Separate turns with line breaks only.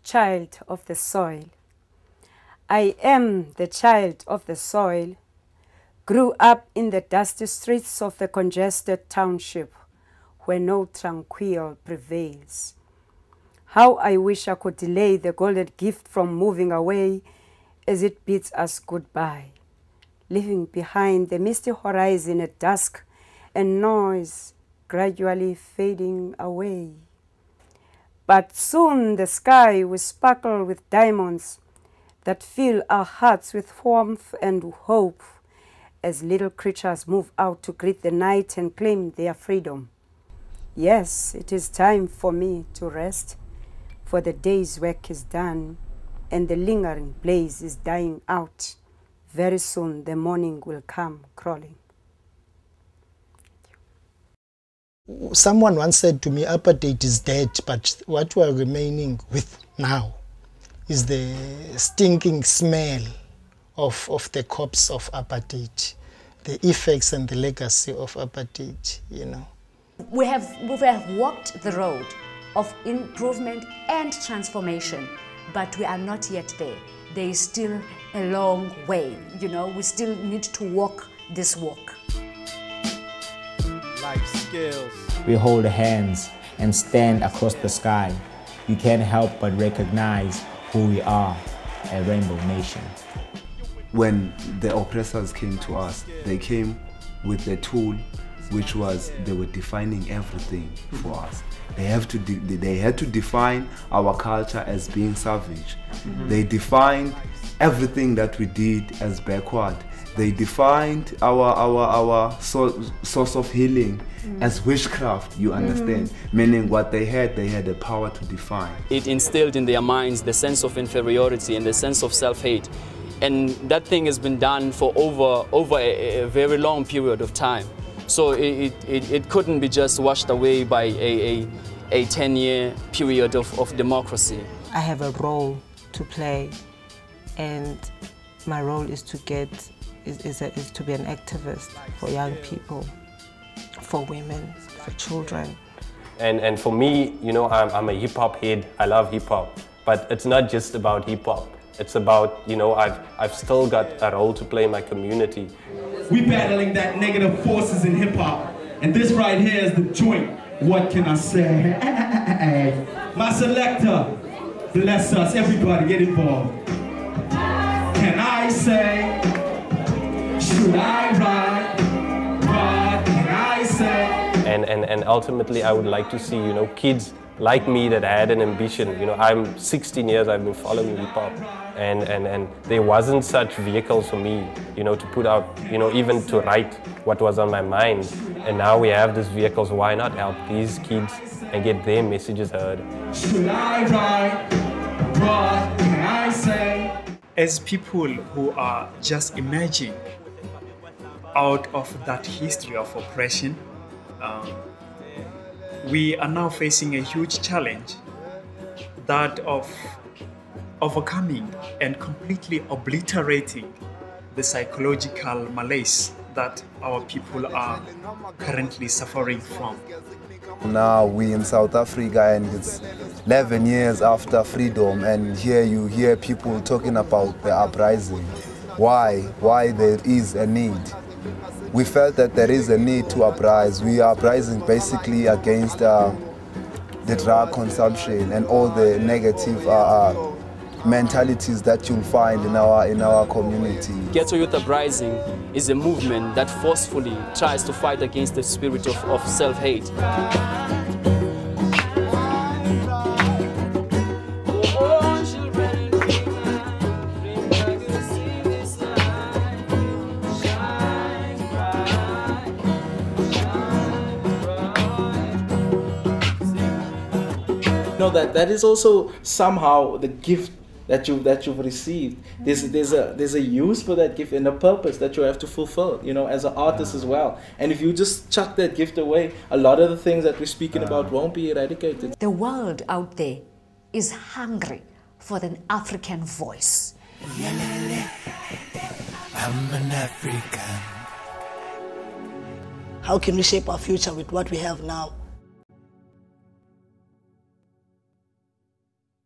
child of the soil. I am the child of the soil, grew up in the dusty streets of the congested township where no tranquil prevails. How I wish I could delay the golden gift from moving away as it bids us goodbye, leaving behind the misty horizon at dusk and noise gradually fading away. But soon the sky will sparkle with diamonds that fill our hearts with warmth and hope as little creatures move out to greet the night and claim their freedom. Yes, it is time for me to rest, for the day's work is done and the lingering blaze is dying out. Very soon the morning will come crawling.
Someone once said to me, apartheid is dead, but what we are remaining with now is the stinking smell of the corpse of apartheid, the effects and the legacy of apartheid, you know.
We have walked the road of improvement and transformation, but we are not yet there. There is still a long way, you know. We still need to walk this walk.
Life skills.
We hold hands and stand across the sky. You can't help but recognize who we are, a rainbow nation.
When the oppressors came to us, they came with the tool which was they were defining everything for us. They had to define our culture as being savage. They defined everything that we did as backward. They defined our source of healing as witchcraft, you understand? Meaning what they had the power to define.
It instilled in their minds the sense of inferiority and the sense of self-hate. And that thing has been done for over a very long period of time. So it couldn't be just washed away by a 10-year period of democracy.
I have a role to play, and my role is to is to be an activist for young people, for women, for children.
And for me, you know, I'm a hip-hop head. I love hip-hop, but it's not just about hip-hop. It's about, you know, I've still got a role to play in my community.
We battling that negative forces in hip-hop, and this right here is the joint. What can I say? My selector, bless us, everybody get involved. Can I say, should I ride? What can I say?
And ultimately I would like to see, you know, kids like me that had an ambition. You know, I'm 16 years, I've been following hip-hop, and there wasn't such vehicles for me, you know, to put out, you know, even to write what was on my mind. And now we have these vehicles, why not help these kids and get their messages heard?
Should I write? What can I say?
As people who are just emerging out of that history of oppression, we are now facing a huge challenge, that of overcoming and completely obliterating the psychological malaise that our people are currently suffering from.
Now we in South Africa, and it's 11 years after freedom, and here you hear people talking about the uprising. Why there is a need. We felt that there is a need to uprise. We are uprising basically against the drug consumption and all the negative mentalities that you'll find in our community.
Ghetto Youth Uprising is a movement that forcefully tries to fight against the spirit of self-hate.
Know that is also somehow the gift that you've received. There's a use for that gift and a purpose that you have to fulfill, you know, as an artist as well. And if you just chuck that gift away, a lot of the things that we're speaking about won't be eradicated.
The world out there is hungry for an African voice.
I'm an African.
How can we shape our future with what we have now?